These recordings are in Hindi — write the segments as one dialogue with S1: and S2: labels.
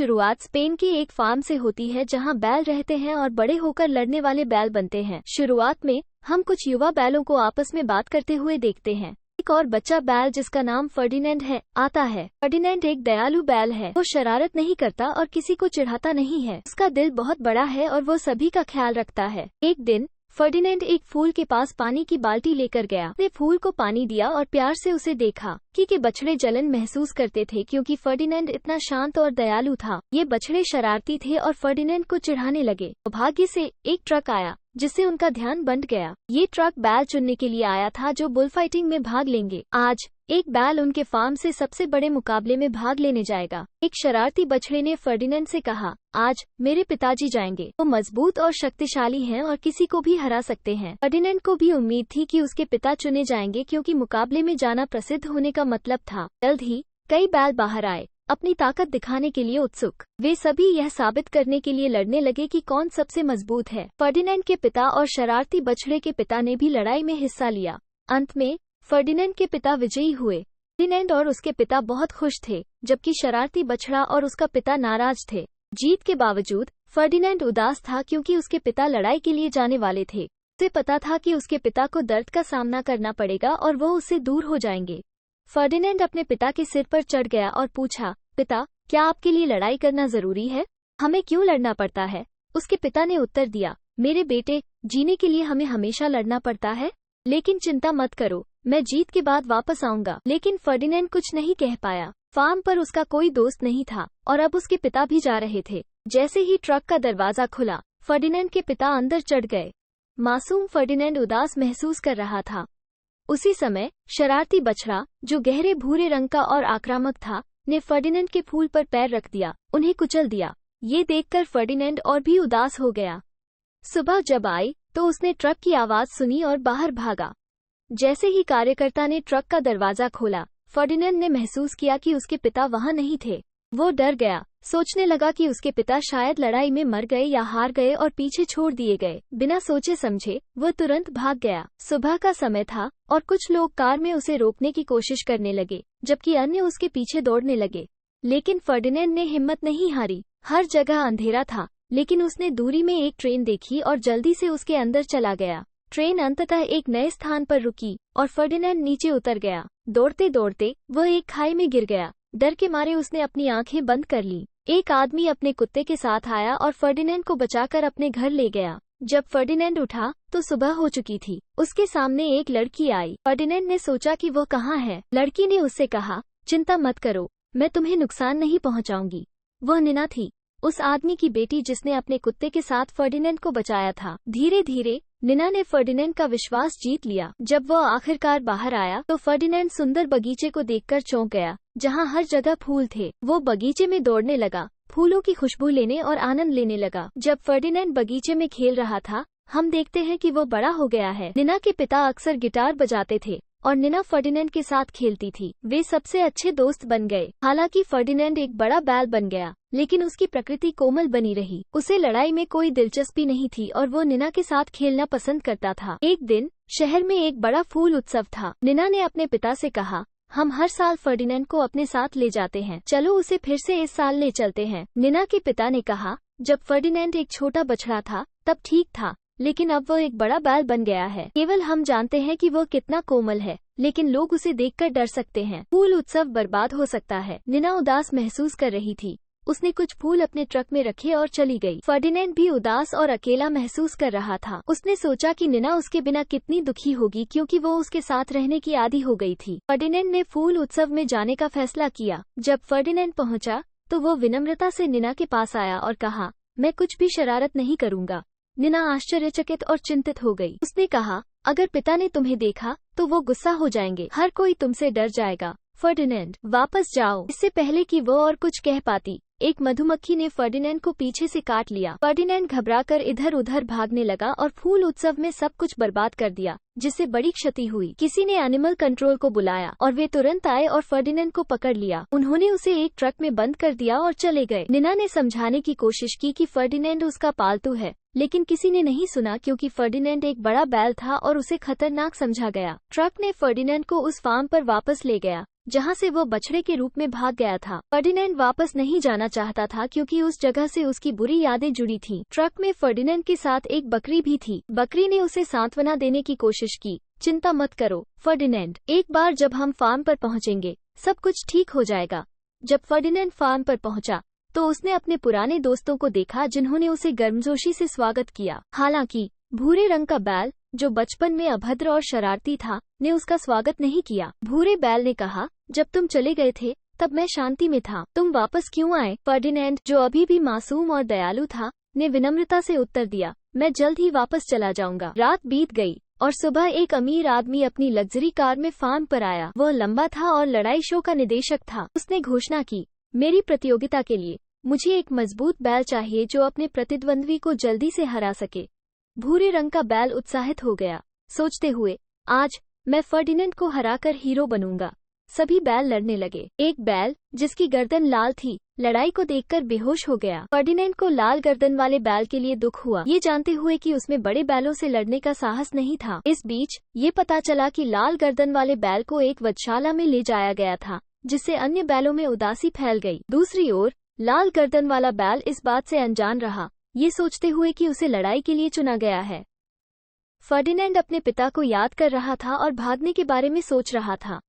S1: शुरुआत स्पेन के एक फार्म से होती है जहां बैल रहते हैं और बड़े होकर लड़ने वाले बैल बनते हैं। शुरुआत में हम कुछ युवा बैलों को आपस में बात करते हुए देखते हैं। एक और बच्चा बैल जिसका नाम फर्डिनेंड है आता है। फर्डिनेंड एक दयालु बैल है। वो शरारत नहीं करता और किसी को चिढ़ाता नहीं है। उसका दिल बहुत बड़ा है और वो सभी का ख्याल रखता है। एक दिन फर्डिनेंड एक फूल के पास पानी की बाल्टी लेकर गया। उसने फूल को पानी दिया और प्यार से उसे देखा कि बछड़े जलन महसूस करते थे क्योंकि फर्डिनेंड इतना शांत और दयालु था। ये बछड़े शरारती थे और फर्डिनेंड को चिढ़ाने लगे। भाग्य से एक ट्रक आया जिससे उनका ध्यान बंट गया। ये ट्रक बैल चुनने के लिए आया था जो बुलफाइटिंग में भाग लेंगे। आज एक बैल उनके फार्म से सबसे बड़े मुकाबले में भाग लेने जाएगा। एक शरारती बछड़े ने फर्डिनेंड से कहा, आज मेरे पिताजी जाएंगे। वो मजबूत और शक्तिशाली हैं और किसी को भी हरा सकते हैं। फर्डिनेंड को भी उम्मीद थी कि उसके पिता चुने जाएंगे क्योंकि मुकाबले में जाना प्रसिद्ध होने का मतलब था। जल्द ही कई बैल बाहर आए, अपनी ताकत दिखाने के लिए उत्सुक। वे सभी यह साबित करने के लिए लड़ने लगे कि कौन सबसे मजबूत है। फर्डिनेंड के पिता और शरारती बछड़े के पिता ने भी लड़ाई में हिस्सा लिया। अंत में फर्डिनेंड के पिता विजयी हुए। फर्डिनेंड और उसके पिता बहुत खुश थे, जबकि शरारती बछड़ा और उसका पिता नाराज थे। जीत के बावजूद फर्डिनेंड उदास था क्योंकि उसके पिता लड़ाई के लिए जाने वाले थे। उसे पता था कि उसके पिता को दर्द का सामना करना पड़ेगा और वो उससे दूर हो जाएंगे। फर्डिनेंड अपने पिता के सिर पर चढ़ गया और पूछा, पिता, क्या आपके लिए लड़ाई करना जरूरी है? हमें क्यों लड़ना पड़ता है? उसके पिता ने उत्तर दिया, मेरे बेटे, जीने के लिए हमें हमेशा लड़ना पड़ता है। लेकिन चिंता मत करो, मैं जीत के बाद वापस आऊंगा। लेकिन फर्डिनेंड कुछ नहीं कह पाया। फार्म पर उसका कोई दोस्त नहीं था और अब उसके पिता भी जा रहे थे। जैसे ही ट्रक का दरवाजा खुला, फर्डिनेंड के पिता अंदर चढ़ गए। मासूम फर्डिनेंड उदास महसूस कर रहा था। उसी समय शरारती बछड़ा, जो गहरे भूरे रंग का और आक्रामक था, ने फर्डिनेंड के फूल पर पैर रख दिया, उन्हें कुचल दिया। ये देखकर फर्डिनेंड और भी उदास हो गया। सुबह जब आई तो उसने ट्रक की आवाज सुनी और बाहर भागा। जैसे ही कार्यकर्ता ने ट्रक का दरवाजा खोला, फर्डिनेंड ने महसूस किया कि उसके पिता वहां नहीं थे। वो डर गया, सोचने लगा कि उसके पिता शायद लड़ाई में मर गए या हार गए और पीछे छोड़ दिए गए। बिना सोचे समझे वो तुरंत भाग गया। सुबह का समय था और कुछ लोग कार में उसे रोकने की कोशिश करने लगे, जबकि अन्य उसके पीछे दौड़ने लगे। लेकिन फर्डिनेंड ने हिम्मत नहीं हारी। हर जगह अंधेरा था, लेकिन उसने दूरी में एक ट्रेन देखी और जल्दी से उसके अंदर चला गया। ट्रेन अंततः एक नए स्थान पर रुकी और फर्डिनेंड नीचे उतर गया। दौड़ते दौड़ते वह एक खाई में गिर गया। डर के मारे उसने अपनी आंखें बंद कर ली। एक आदमी अपने कुत्ते के साथ आया और फर्डिनेंड को बचाकर अपने घर ले गया। जब फर्डिनेंड उठा तो सुबह हो चुकी थी। उसके सामने एक लड़की आई। फर्डिनेंड ने सोचा कि वो कहाँ है। लड़की ने उससे कहा, चिंता मत करो, मैं तुम्हें नुकसान नहीं पहुँचाऊंगी। वह निना थी, उस आदमी की बेटी जिसने अपने कुत्ते के साथ फर्डिनेंड को बचाया था। धीरे धीरे निना ने फर्डिनेंड का विश्वास जीत लिया। जब वह आखिरकार बाहर आया तो फर्डिनेंड सुंदर बगीचे को देखकर चौंक गया, जहां हर जगह फूल थे। वो बगीचे में दौड़ने लगा, फूलों की खुशबू लेने और आनंद लेने लगा। जब फर्डिनेंड बगीचे में खेल रहा था, हम देखते हैं कि वो बड़ा हो गया है। निना के पिता अक्सर गिटार बजाते थे और निना फर्डिनेंड के साथ खेलती थी। वे सबसे अच्छे दोस्त बन गए। हालांकि फर्डिनेंड एक बड़ा बैल बन गया, लेकिन उसकी प्रकृति कोमल बनी रही। उसे लड़ाई में कोई दिलचस्पी नहीं थी और वो निना के साथ खेलना पसंद करता था। एक दिन शहर में एक बड़ा फूल उत्सव था। निना ने अपने पिता से कहा, हम हर साल फर्डिनेंड को अपने साथ ले जाते हैं, चलो उसे फिर से इस साल ले चलते हैं। निना के पिता ने कहा, जब फर्डिनेंड एक छोटा बछड़ा था तब ठीक था, लेकिन अब वो एक बड़ा बैल बन गया है। केवल हम जानते हैं कि वो कितना कोमल है, लेकिन लोग उसे देखकर डर सकते हैं। फूल उत्सव बर्बाद हो सकता है। निना उदास महसूस कर रही थी। उसने कुछ फूल अपने ट्रक में रखे और चली गई। फर्डिनेंड भी उदास और अकेला महसूस कर रहा था। उसने सोचा कि निना उसके बिना कितनी दुखी होगी क्योंकि वो उसके साथ रहने की आदी हो गई थी। फर्डिनेंड ने फूल उत्सव में जाने का फैसला किया। जब फर्डिनेंड पहुंचा तो वो विनम्रता से निना के पास आया और कहा, मैं कुछ भी शरारत नहीं करूंगा। निना आश्चर्यचकित और चिंतित हो गई। उसने कहा, अगर पिता ने तुम्हें देखा तो वो गुस्सा हो जाएंगे, हर कोई तुमसे डर जाएगा। फर्डिनेंड, वापस जाओ। इससे पहले कि वो और कुछ कह पाती, एक मधुमक्खी ने फर्डिनेंड को पीछे से काट लिया। फर्डिनेंड घबराकर इधर उधर भागने लगा और फूल उत्सव में सब कुछ बर्बाद कर दिया, जिससे बड़ी क्षति हुई। किसी ने एनिमल कंट्रोल को बुलाया और वे तुरंत आए और फर्डिनेंड को पकड़ लिया। उन्होंने उसे एक ट्रक में बंद कर दिया और चले गए। निना ने समझाने की कोशिश की कि फर्डिनेंड उसका पालतू है, लेकिन किसी ने नहीं सुना क्योंकि फर्डिनेंड एक बड़ा बैल था और उसे खतरनाक समझा गया। ट्रक ने फर्डिनेंड को उस फार्म पर वापस ले गया जहां से वो बछड़े के रूप में भाग गया था। फर्डिनेंड वापस नहीं जाना चाहता था क्योंकि उस जगह से उसकी बुरी यादें जुड़ी थीं। ट्रक में फर्डिनेंड के साथ एक बकरी भी थी। बकरी ने उसे सांत्वना देने की कोशिश की। चिंता मत करो फर्डिनेंड, एक बार जब हम फार्म पर पहुंचेंगे सब कुछ ठीक हो जाएगा। जब फर्डिनेंड फार्म पर पहुंचा तो उसने अपने पुराने दोस्तों को देखा जिन्होंने उसे गर्मजोशी से स्वागत किया। हालांकि भूरे रंग का बैल, जो बचपन में अभद्र और शरारती था, ने उसका स्वागत नहीं किया। भूरे बैल ने कहा, जब तुम चले गए थे तब मैं शांति में था, तुम वापस क्यों आए? फर्डिनेंड, जो अभी भी मासूम और दयालु था, ने विनम्रता से उत्तर दिया, मैं जल्द ही वापस चला जाऊंगा। रात बीत गई और सुबह एक अमीर आदमी अपनी लग्जरी कार में फार्म पर आया। वह लंबा था और लड़ाई शो का निदेशक था। उसने घोषणा की, मेरी प्रतियोगिता के लिए मुझे एक मजबूत बैल चाहिए जो अपने प्रतिद्वंद्वी को जल्दी से हरा सके। भूरे रंग का बैल उत्साहित हो गया, सोचते हुए, आज मैं फर्डिनेंड को हराकर हीरो बनूंगा। सभी बैल लड़ने लगे। एक बैल, जिसकी गर्दन लाल थी, लड़ाई को देखकर बेहोश हो गया। फर्डिनेंड को लाल गर्दन वाले बैल के लिए दुख हुआ, ये जानते हुए कि उसमें बड़े बैलों से लड़ने का साहस नहीं था। इस बीच ये पता चला कि लाल गर्दन वाले बैल को एक वधशाला में ले जाया गया था, जिससे अन्य बैलों में उदासी फैल गई। दूसरी ओर लाल गर्दन वाला बैल इस बात से अनजान रहा, ये सोचते हुए कि उसे लड़ाई के लिए चुना गया है। फर्डिनेंड अपने पिता को याद कर रहा था और भागने के बारे में सोच रहा था।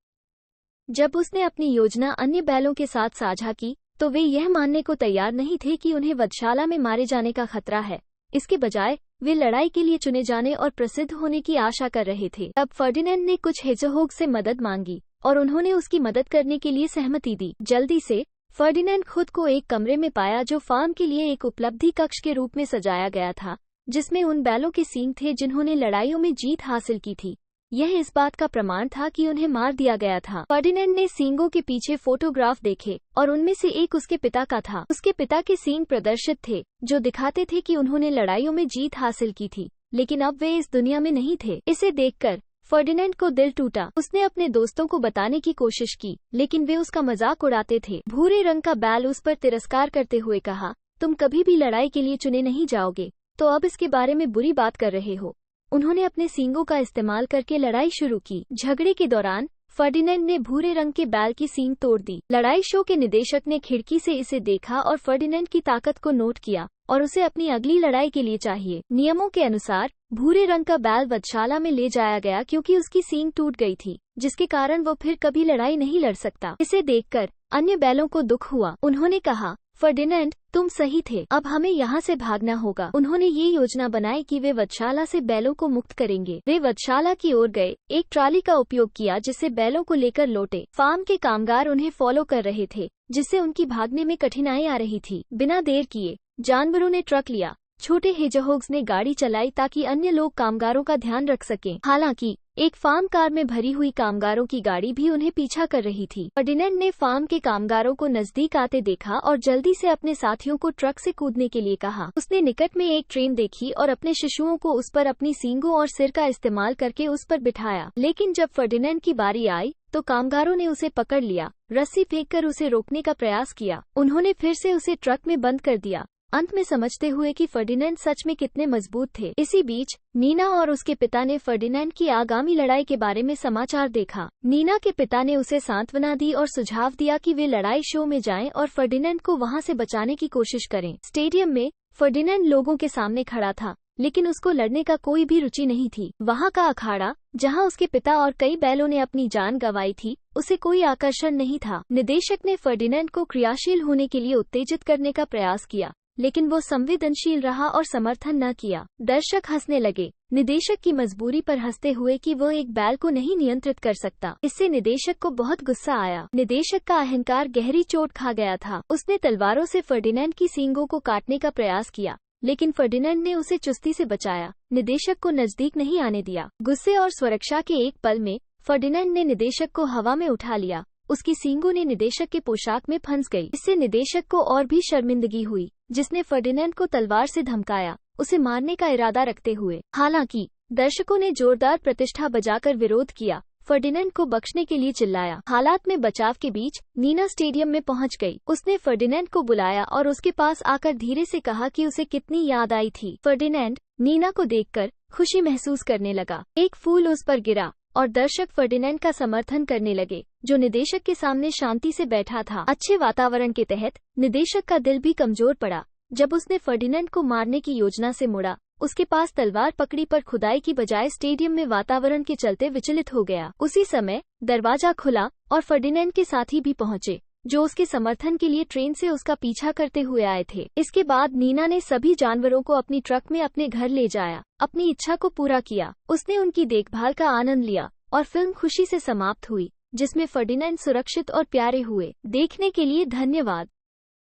S1: जब उसने अपनी योजना अन्य बैलों के साथ साझा की तो वे यह मानने को तैयार नहीं थे कि उन्हें वधशाला में मारे जाने का खतरा है। इसके बजाय वे लड़ाई के लिए चुने जाने और प्रसिद्ध होने की आशा कर रहे थे। तब फर्डिनेंड ने कुछ हेजोहोग से मदद मांगी और उन्होंने उसकी मदद करने के लिए सहमति दी। जल्दी से फर्डिनेंड खुद को एक कमरे में पाया जो फार्म के लिए एक उपलब्धि कक्ष के रूप में सजाया गया था, जिसमें उन बैलों के सींग थे जिन्होंने लड़ाइयों में जीत हासिल की थी। यह इस बात का प्रमाण था कि उन्हें मार दिया गया था। फर्डिनेंड ने सींगों के पीछे फोटोग्राफ देखे और उनमें से एक उसके पिता का था। उसके पिता के सींग प्रदर्शित थे जो दिखाते थे कि उन्होंने लड़ाइयों में जीत हासिल की थी, लेकिन अब वे इस दुनिया में नहीं थे। इसे देखकर फर्डिनेंड को दिल टूटा। उसने अपने दोस्तों को बताने की कोशिश की, लेकिन वे उसका मजाक उड़ाते थे। भूरे रंग का बैल उस पर तिरस्कार करते हुए कहा, तुम कभी भी लड़ाई के लिए चुने नहीं जाओगे, तो अब इसके बारे में बुरी बात कर रहे हो। उन्होंने अपने सींगों का इस्तेमाल करके लड़ाई शुरू की। झगड़े के दौरान फर्डिनेंड ने भूरे रंग के बैल की सींग तोड़ दी। लड़ाई शो के निदेशक ने खिड़की से इसे देखा और फर्डिनेंड की ताकत को नोट किया और उसे अपनी अगली लड़ाई के लिए चाहिए। नियमों के अनुसार भूरे रंग का बैल वधशाला में ले जाया गया क्योंकि उसकी सींग टूट गई थी, जिसके कारण वो फिर कभी लड़ाई नहीं लड़ सकता। इसे देखकर अन्य बैलों को दुख हुआ। उन्होंने कहा, फर्डिनेंड, तुम सही थे, अब हमें यहाँ से भागना होगा। उन्होंने ये योजना बनाई कि वे वधशाला से बैलों को मुक्त करेंगे। वे वधशाला की ओर गए, एक ट्रॉली का उपयोग किया जिससे बैलों को लेकर लौटे। फार्म के कामगार उन्हें फॉलो कर रहे थे, जिससे उनकी भागने में कठिनाई आ रही थी। बिना देर किए जानवरों ने ट्रक लिया। छोटे हेजहोग्स ने गाड़ी चलाई ताकि अन्य लोग कामगारों का ध्यान रख सकें। हालांकि एक फार्म कार में भरी हुई कामगारों की गाड़ी भी उन्हें पीछा कर रही थी। फर्डिनेंड ने फार्म के कामगारों को नजदीक आते देखा और जल्दी से अपने साथियों को ट्रक से कूदने के लिए कहा। उसने निकट में एक ट्रेन देखी और अपने शिशुओं को उस पर अपनी सींगों और सिर का इस्तेमाल करके उस पर बिठाया। लेकिन जब फर्डिनेंड की बारी आई तो कामगारों ने उसे पकड़ लिया, रस्सी फेंककर उसे रोकने का प्रयास किया। उन्होंने फिर से उसे ट्रक में बंद कर दिया, अंत में समझते हुए कि फर्डिनेंड सच में कितने मजबूत थे। इसी बीच नीना और उसके पिता ने फर्डिनेंड की आगामी लड़ाई के बारे में समाचार देखा। नीना के पिता ने उसे सांत्वना दी और सुझाव दिया कि वे लड़ाई शो में जाएं और फर्डिनेंड को वहां से बचाने की कोशिश करें। स्टेडियम में फर्डिनेंड लोगों के सामने खड़ा था, लेकिन उसको लड़ने का कोई भी रुचि नहीं थी। वहां का अखाड़ा, जहां उसके पिता और कई बैलों ने अपनी जान गंवाई थी, उसे कोई आकर्षण नहीं था। निदेशक ने फर्डिनेंड को क्रियाशील होने के लिए उत्तेजित करने का प्रयास किया, लेकिन वो संवेदनशील रहा और समर्थन न किया। दर्शक हंसने लगे, निदेशक की मजबूरी पर हंसते हुए कि वो एक बैल को नहीं नियंत्रित कर सकता। इससे निदेशक को बहुत गुस्सा आया। निदेशक का अहंकार गहरी चोट खा गया था। उसने तलवारों से फर्डिनेंड की सींगों को काटने का प्रयास किया, लेकिन फर्डिनेंड ने उसे चुस्ती से बचाया, निदेशक को नजदीक नहीं आने दिया। गुस्से और सुरक्षा के एक पल में फर्डिनेंड ने निदेशक को हवा में उठा लिया। उसकी सींगों ने निदेशक के पोशाक में फंस गई। इससे निदेशक को और भी शर्मिंदगी हुई, जिसने फर्डिनेंड को तलवार से धमकाया, उसे मारने का इरादा रखते हुए। हालांकि दर्शकों ने जोरदार प्रतिष्ठा बजाकर विरोध किया, फर्डिनेंड को बख्शने के लिए चिल्लाया। हालात में बचाव के बीच नीना स्टेडियम में पहुंच गई। उसने फर्डिनेंड को बुलाया और उसके पास आकर धीरे से कहा कि उसे कितनी याद आई थी। फर्डिनेंड नीना को देखकर खुशी महसूस करने लगा। एक फूल उस पर गिरा और दर्शक फर्डिनेंड का समर्थन करने लगे। जो निदेशक के सामने शांति से बैठा था। अच्छे वातावरण के तहत निदेशक का दिल भी कमजोर पड़ा। जब उसने फर्डिनेंड को मारने की योजना से मुड़ा, उसके पास तलवार पकड़ी पर खुदाई की बजाय स्टेडियम में वातावरण के चलते विचलित हो गया। उसी समय दरवाजा खुला और फर्डिनेंड के साथी भी पहुंचे, जो उसके समर्थन के लिए ट्रेन से उसका पीछा करते हुए आए थे। इसके बाद नीना ने सभी जानवरों को अपनी ट्रक में अपने घर ले जाया, अपनी इच्छा को पूरा किया। उसने उनकी देखभाल का आनंद लिया और फिल्म खुशी से समाप्त हुई, जिसमें फर्डिनेंड सुरक्षित और प्यारे हुए। देखने के लिए धन्यवाद।